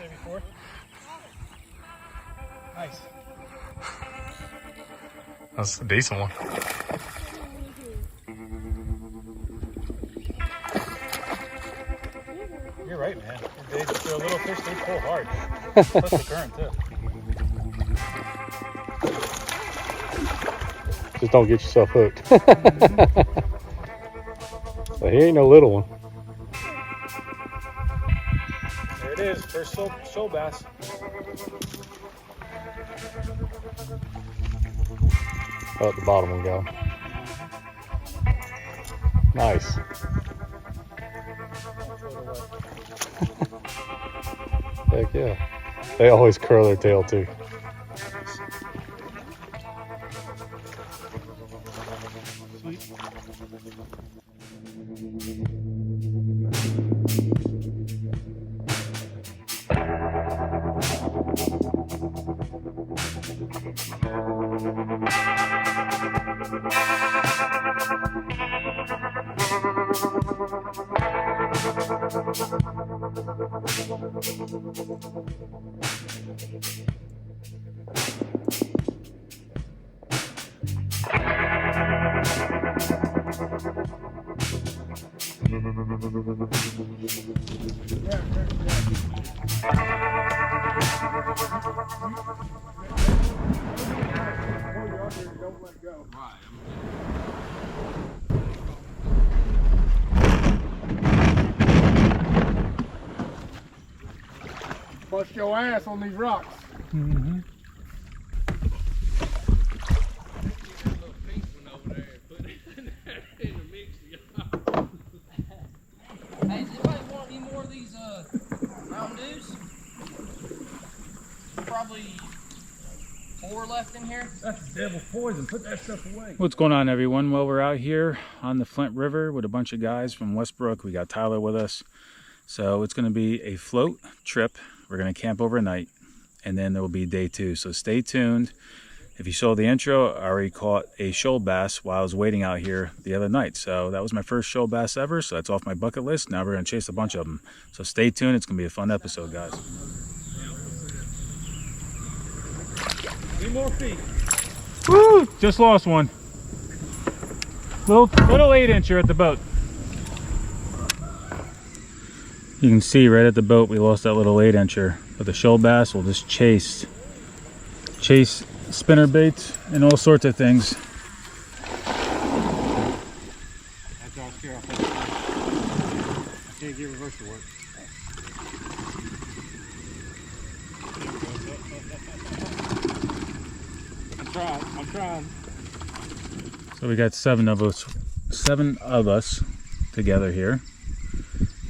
there before. Nice. That's a decent one. You're right, man. For a little fish, they pull hard. Plus the current, too. Just don't get yourself hooked. So he ain't no little one. There it is, first shoal bass. Oh, at the bottom one go. Nice. Heck yeah. They always curl their tail too. Sweet. Bust your ass on these rocks. Mm-hmm. Hey, does anybody want any more of these Mountain Dews? Probably 4 left in here. That's devil poison. Put that stuff away. What's going on, everyone? Well, we're out here on the Flint River with a bunch of guys from Westbrook. We got Tyler with us. So it's going to be a float trip. We're going to camp overnight, and then there will be day 2. So stay tuned. If you saw the intro, I already caught a shoal bass while I was waiting out here the other night. So that was my first shoal bass ever. So that's off my bucket list. Now we're going to chase a bunch of them. So stay tuned. It's going to be a fun episode, guys. 3 more feet. Woo! Just lost one. Little 8-incher at the boat. You can see right at the boat we lost that little 8-incher. But the shoal bass will just chase spinner baits and all sorts of things. That's all scare off. I can't get reverse to work. I'm trying. So we got 7 of us together here.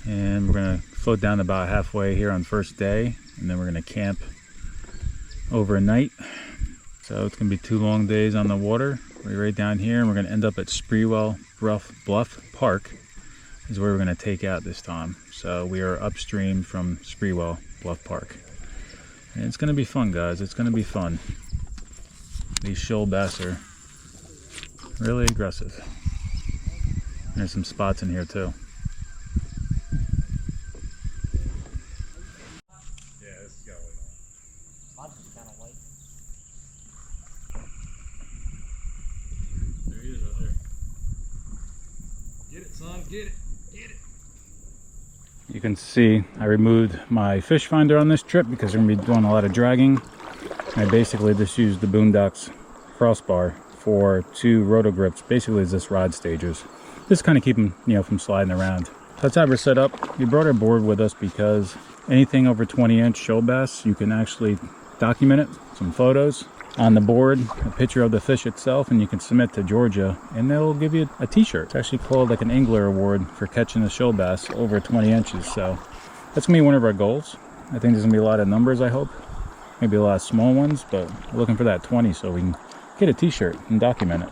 And we're gonna float down about halfway here on first day, and then we're gonna camp overnight. So it's gonna be 2 long days on the water. We're right down here, and we're gonna end up at Sprewell Bluff Park is where we're gonna take out this time. So we are upstream from Sprewell Bluff Park. And it's gonna be fun, guys. It's gonna be fun. These shoal bass are really aggressive. And there's some spots in here too. Get it. You can see I removed my fish finder on this trip because we're going to be doing a lot of dragging. I basically just used the Boondocks crossbar for 2 roto grips. Basically it's just rod stagers. Just kind of keep them, from sliding around. So that's how we're set up. We brought our board with us because anything over 20-inch shoal bass, you can actually document it, some photos on the board, a picture of the fish itself, and you can submit to Georgia, and they'll give you a t-shirt. It's actually called like an angler award for catching a shoal bass over 20 inches. So that's gonna be one of our goals. I think there's gonna be a lot of numbers, I hope. Maybe a lot of small ones, but we're looking for that 20 so we can get a t-shirt and document it.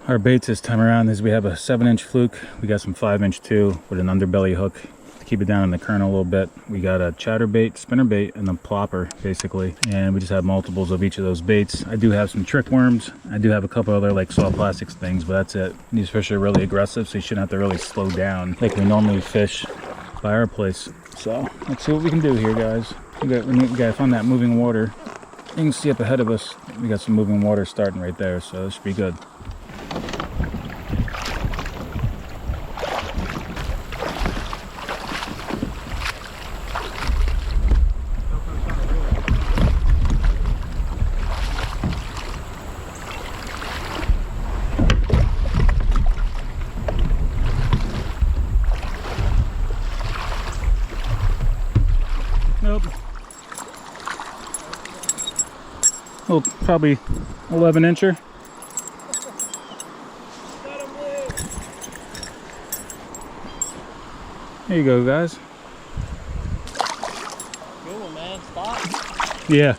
Our baits this time around is we have a 7-inch fluke. We got some 5-inch too with an underbelly hook to keep it down in the current a little bit. We got a chatterbait, spinnerbait, and a plopper basically, and we just have multiples of each of those baits. I do have some trick worms. I do have a couple other like soft plastics things, but that's it. These fish are really aggressive, so you shouldn't have to really slow down like we normally fish by our place. So let's see what we can do here, guys. We got found that moving water. You can see up ahead of us, we got some moving water starting right there, so this should be good. Nope. Well, probably 11 incher. There you go, guys. Good one, man. Spot. Yeah.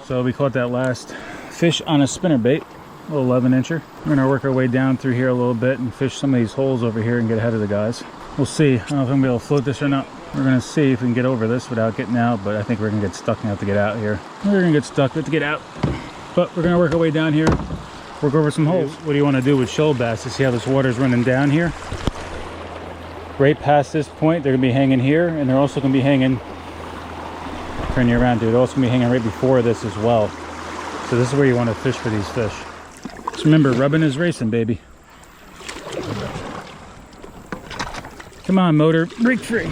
So we caught that last fish on a spinnerbait, a little 11 incher. We're gonna work our way down through here a little bit and fish some of these holes over here and get ahead of the guys. We'll see. I don't know if I'm gonna be able to float this or not. We're gonna see if we can get over this without getting out, but I think we're gonna get stuck and have to get out here. We're gonna get stuck, we have to get out. But we're gonna work our way down here, work over some holes. What do you wanna do with shoal bass to see how this water's running down here? Right past this point, they're gonna be hanging here, and they're also gonna be hanging, turn you around, dude, they're also gonna be hanging right before this as well. So this is where you wanna fish for these fish. Just remember, rubbing is racing, baby. Come on, motor, break free.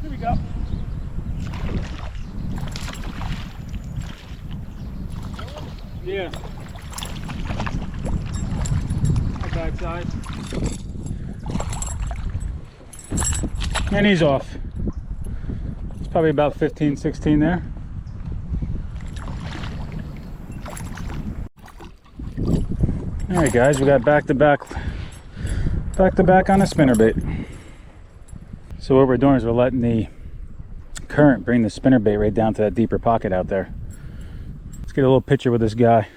Here we go. Yeah. Backside. And he's off. It's probably about 15, 16 there. All right, guys, we got back to back on a spinnerbait. So what we're doing is we're letting the current bring the spinnerbait right down to that deeper pocket out there. Let's get a little picture with this guy.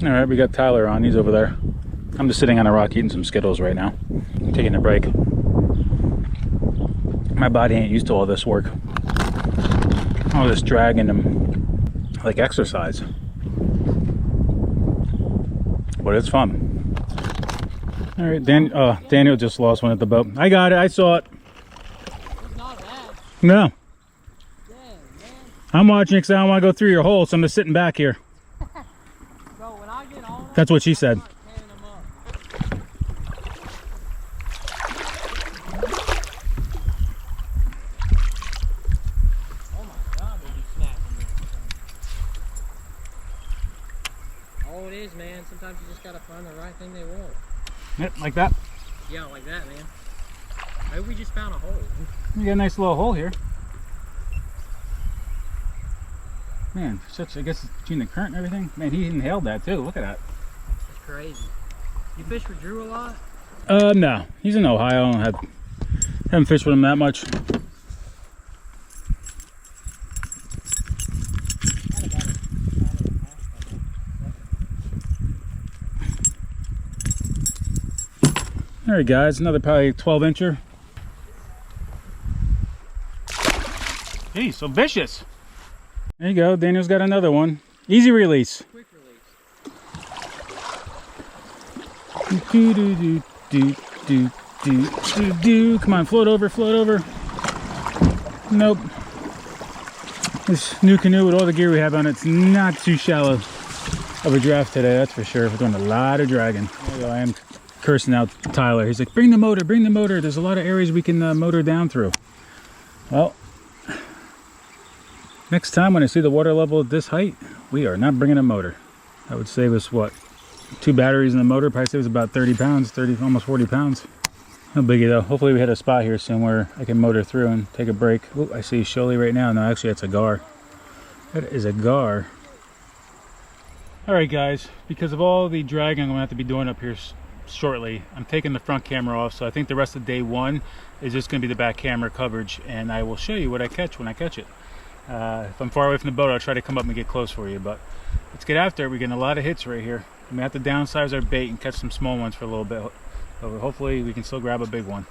All right, we got Tyler on, he's over there. I'm just sitting on a rock eating some Skittles right now. I'm taking a break. My body ain't used to all this work. All this dragging and like exercise. But it's fun. All right, Daniel just lost one at the boat. I got it, I saw it. It's not bad. No. Dang, man. I'm watching because I don't want to go through your hole, so I'm just sitting back here. Bro, when I get on, That's what she said. I'm panning them up. Oh my God, they be snapping this thing. All it is, man, sometimes you just gotta find the right thing they want. Yep, like that. Yeah, like that, man. Maybe we just found a hole. You got a nice little hole here. Man, such, I guess, between the current and everything. Man, he inhaled that too. Look at that. That's crazy. You fish with Drew a lot? No. He's in Ohio. I haven't fished with him that much. All right, guys, another probably 12 incher. Hey, so vicious. There you go, Daniel's got another one. Easy release. Quick release. Come on, float over, float over. Nope. This new canoe with all the gear we have on it's not too shallow of a draft today, that's for sure. We're doing a lot of dragging. There you go, I am cursing out Tyler. He's like, bring the motor, bring the motor. There's a lot of areas we can motor down through. Well, next time when I see the water level at this height, we are not bringing a motor. That would save us, what, 2 batteries in the motor, probably saves about 30 pounds, almost 40 pounds. No biggie though. Hopefully we hit a spot here soon where I can motor through and take a break. Ooh, I see shoaly right now. No, actually that's a gar. That is a gar. All right, guys, because of all the dragging I'm gonna have to be doing up here shortly. I'm taking the front camera off, so I think the rest of day one is just going to be the back camera coverage, and I will show you what I catch when I catch it. If I'm far away from the boat, I'll try to come up and get close for you, but let's get after it. We're getting a lot of hits right here. We may have to downsize our bait and catch some small ones for a little bit, but hopefully we can still grab a big one.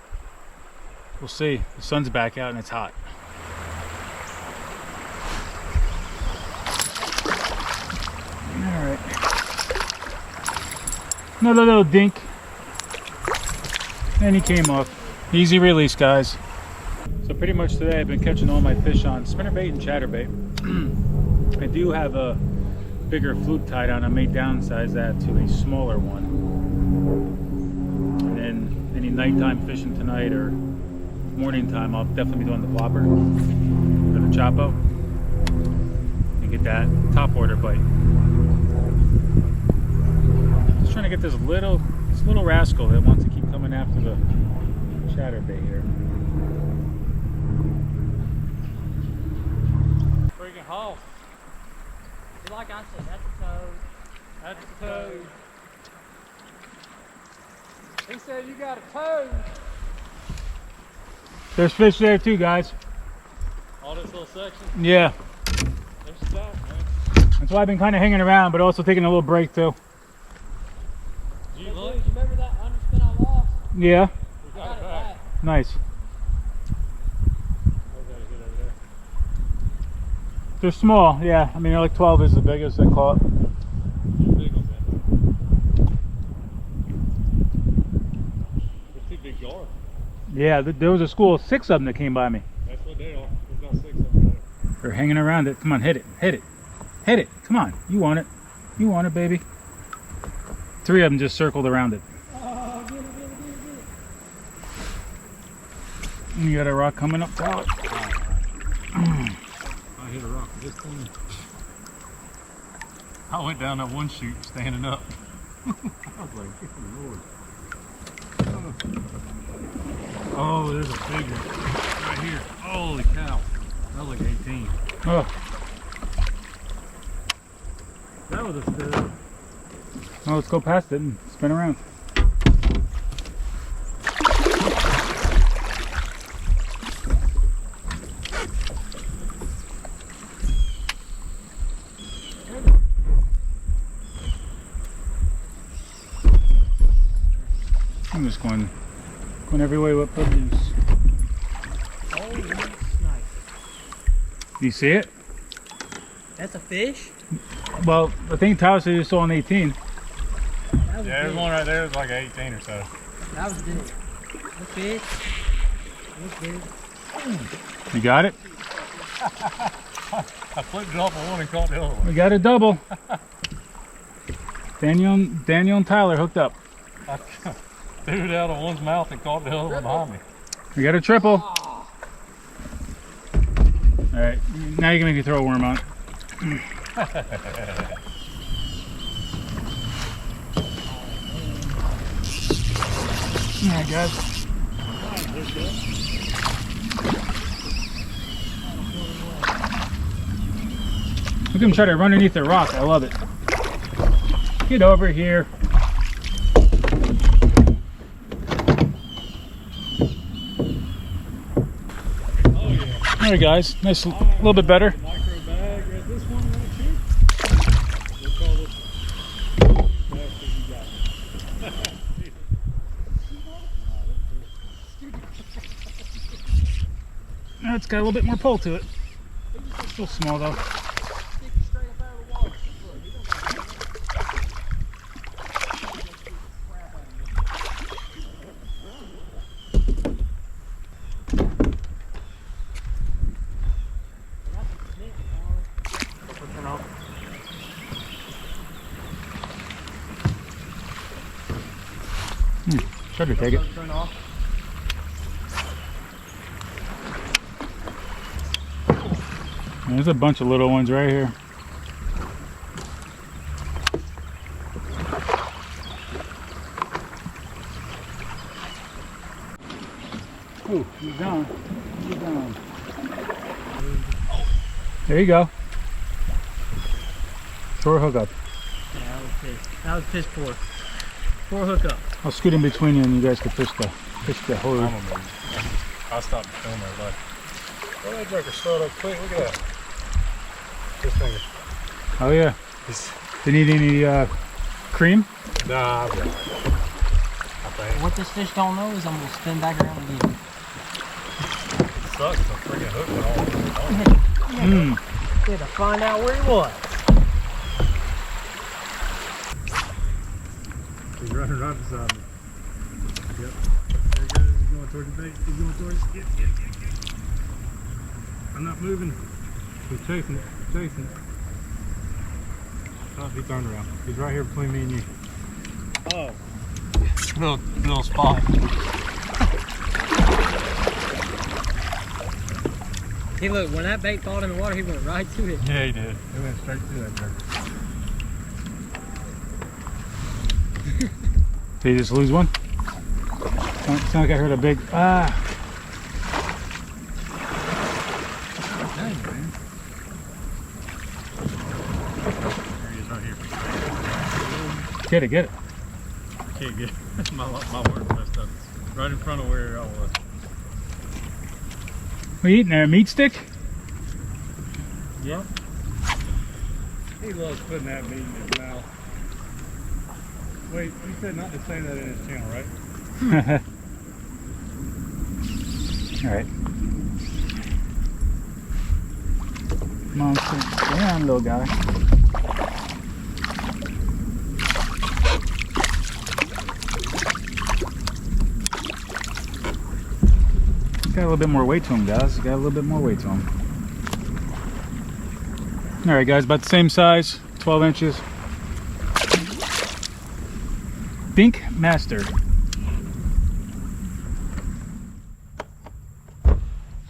We'll see. The sun's back out and it's hot. Alright. Another little dink. And he came off. Easy release, guys. So pretty much today I've been catching all my fish on spinnerbait and chatterbait. I do have a bigger fluke tied on. I may downsize that to a smaller one. And then any nighttime fishing tonight or morning time, I'll definitely be doing the plopper or the choppo and get that top order bite. Just trying to get this little rascal that wants to keep coming after the chatterbait here. Freaking haul. Like I said, that's a toad. That's a toad. He said you got a toad. There's fish there too, guys. All this little section. Yeah. There's stuff, man. That's why I've been kind of hanging around, but also taking a little break too. Did you look? You remember that underspin I lost? Yeah. We I got got it it back. back. Nice. We got a hit over there. They're small, yeah. I mean, they're like 12 is the biggest I caught. Big ones, man. They're too big gar. Yeah, there was a school of 6 of them that came by me. That's what they are. There's about 6 of them there. They're hanging around it. Come on, hit it, hit it, hit it. Come on, you want it. You want it, baby. 3 of them just circled around it. Oh, get it, get it, get it, get it. And you got a rock coming up top. I hit a rock this thing. I went down that one chute standing up. I was like, good Lord. Oh, there's a big one right here. Holy cow. That was like 18. Oh, That was a stud. well, let's go past it and spin around. I'm just going every way what put loose. Oh, that's nice. You see it? That's a fish? Well, I think Tyler said you saw an 18. That was Yeah, there's big. one right there. It's like 18 or so. That was big. The fish. It was big. You got it? I flipped it off of one and caught the other one. We got a double. Daniel and Tyler hooked up. I threw it out of one's mouth and caught the other one behind me. We got a triple. Alright, now you can make me throw a worm on. Alright, guys. Look at him try to run underneath the rock. I love it. Get over here. Oh yeah. There you guys. Nice, a little bit better. Micro bag. This one right here. We'll call this one. Bastard, you got it. It's got a little bit more pull to it. Still small though. Stick it straight up out of the water. Look, he don't Try to take it. turn off. There's a bunch of little ones right here. Oh, he's down. He's down. There you go. Short hookup. Yeah, that was piss poor. for a hookup. I'll scoot in between you and you guys can fish the hole. I'm gonna move. I'll stop filming everybody. Oh, that joker slowed up quick. Look at that. This thing is. Oh yeah. They need any cream? Nah, I'll be all right. I think. What this fish don't know is I'm gonna spin back around again. It sucks. The freaking hook went all. Mmm. Had to find out where he was. He's running right beside me. Yep. There he goes. He's going towards the bait. He's going towards it. Get. I'm not moving. He's chasing it. Chasing it. Oh, he turned around. He's right here between me and you. Oh. Little spot. Hey, look, when that bait fell in the water, he went right to it. Yeah, he did. He went straight to that jerk. Did you just lose one? Sounds like I heard a big ah. Dang, man. There he is right here. Get it. Can't get it. my word's messed up. It's right in front of where I was. What are you eating there? A meat stick? Yep. He loves putting that meat in his mouth. Wait, you said not to say that in his channel, right? Alright. Come on, sit down, little guy. Got a little bit more weight to him, guys. Got a little bit more weight to him. Alright, guys, about the same size, 12 inches. Bink Master.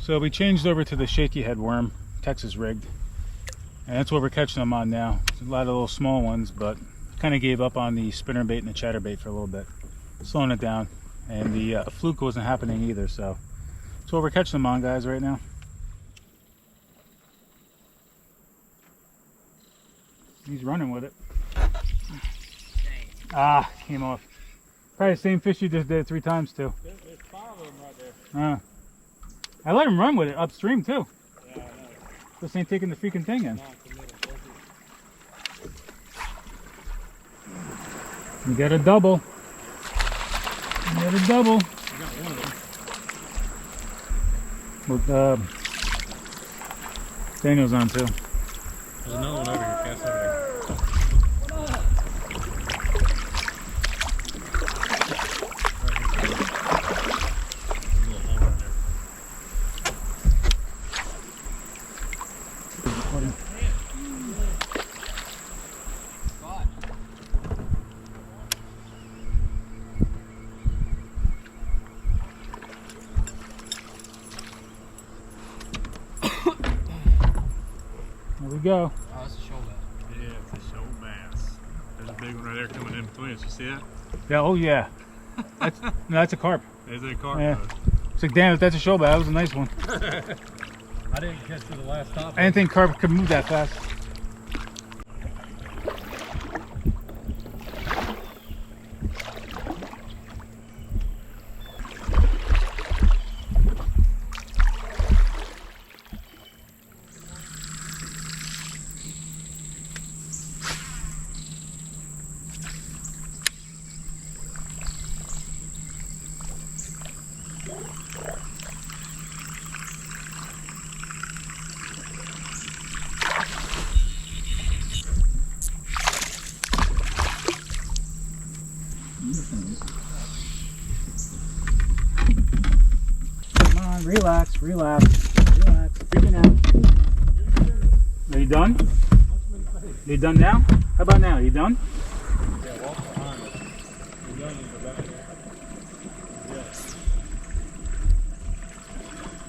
So we changed over to the shaky head worm, Texas rigged. And that's what we're catching them on now. A lot of little small ones, but kind of gave up on the spinner bait and the chatterbait for a little bit. Slowing it down. And the fluke wasn't happening either, so that's what we're catching them on, guys, right now. He's running with it. Ah, came off. Probably the same fish you just did 3 times too. There's 5 of them right there. I let him run with it upstream too. Yeah, I know. This ain't taking the freaking thing in. You got a double. You got a double. I got one of them. With Daniel's on too. There's another one over here, cast over there. There we go. Oh, that's a shoal bass. Yeah, it's a shoal bass. There's a big one right there coming in between us. You see that? Yeah, oh yeah. That's, no, that's a carp. There's a carp. Yeah. It's like, damn, if that's a shoal bass, that was a nice one. I didn't catch to the last top. I didn't think carp could move that fast. Come on, relax. Freaking out. Are you done? Are you done now? How about now? Are you done? Yeah, walk behind us. We're done in the back. Yeah.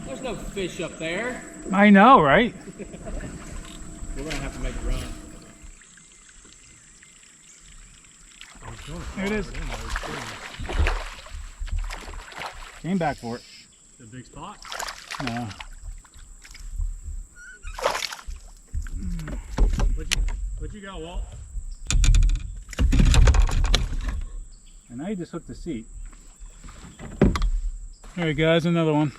There's no fish up there. I know, right? We're gonna have to make a run. There it is. Came back for it. The big spot. No. What you got, Walt? And now you just hook the seat. All right, guys, another one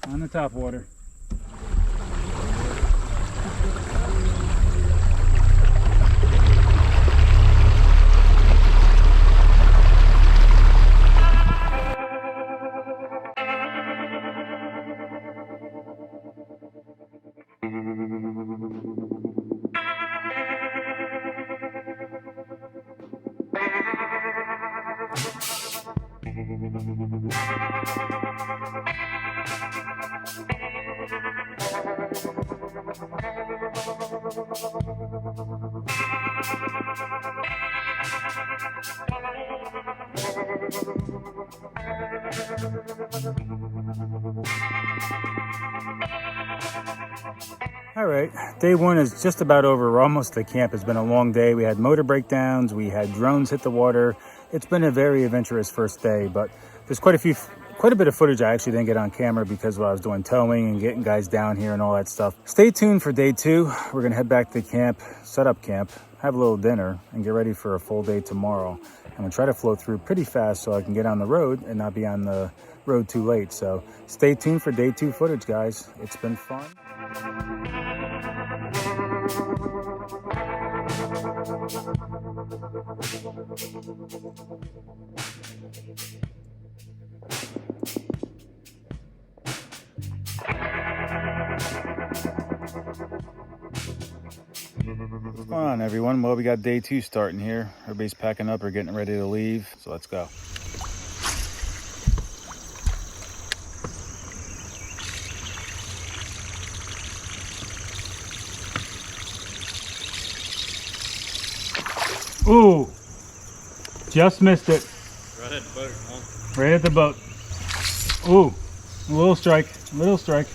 on the top water. All right, day one is just about over. We're almost at camp. It's been a long day. We had motor breakdowns. We had drones hit the water. It's been a very adventurous first day, but there's quite a bit of footage I actually didn't get on camera because while I was doing towing and getting guys down here and all that stuff. Stay tuned for day two. We're gonna head back to camp, set up camp, have a little dinner, and get ready for a full day tomorrow. I'm gonna try to flow through pretty fast so I can get on the road and not be on the road too late. So stay tuned for day two footage, guys. It's been fun. What's going on, everyone? Well, we got day two starting here. Everybody's packing up or getting ready to leave, so let's go. Ooh, just missed it. Right at the boat, huh? Right at the boat. Ooh, little strike, little strike.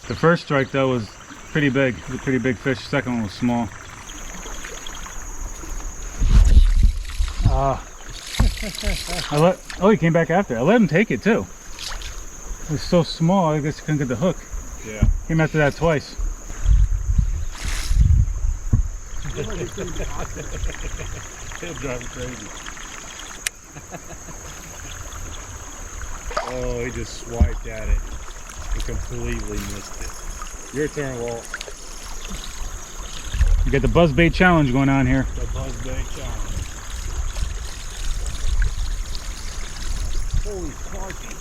The first strike though was pretty big. It was a pretty big fish. The second one was small. Oh, he came back after. I let him take it too. It was so small, I guess he couldn't get the hook. Yeah. Came after that twice. He'll drive me crazy. Oh, he just swiped at it and completely missed it. Your turn, Walt. You got the buzzbait challenge going on here. The buzzbait challenge. Holy Sharky.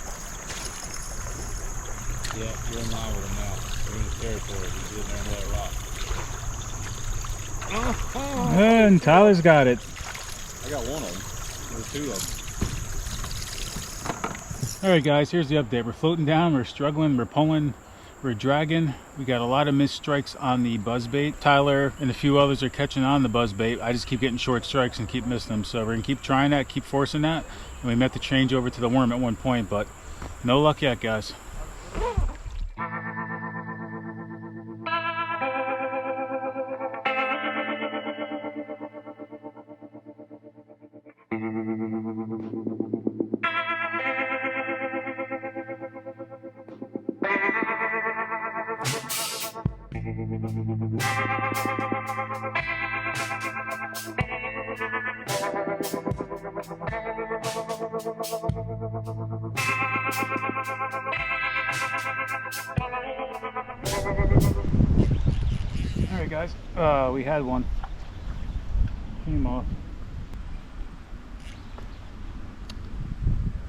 Yeah, you're in line with him now. You're in his territory. He's getting there and let it rock. And Tyler's got it. I got one of them. There's two of them. All right, guys, here's the update. We're floating down, we're struggling, we're pulling, we're dragging. We got a lot of missed strikes on the buzzbait. Tyler and a few others are catching on the buzzbait. I just keep getting short strikes and keep missing them. So we're gonna keep trying that, keep forcing that. And we may have to change over to the worm at one point, but no luck yet, guys. All right, guys, we had one. Came off.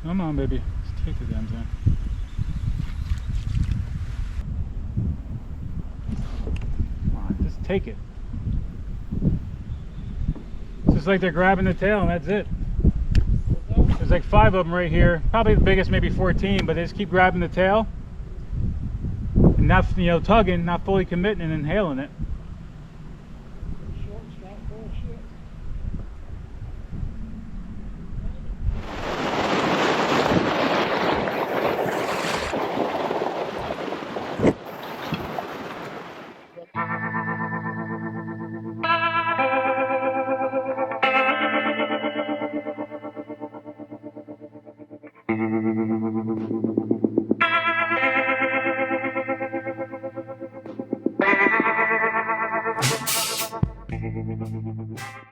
Come on, baby. Let's take the damn thing. Come on, just take it. It's just like they're grabbing the tail and that's it. There's like 5 of them right here. Probably the biggest, maybe 14, but they just keep grabbing the tail and not, you know, tugging, not fully committing and inhaling it.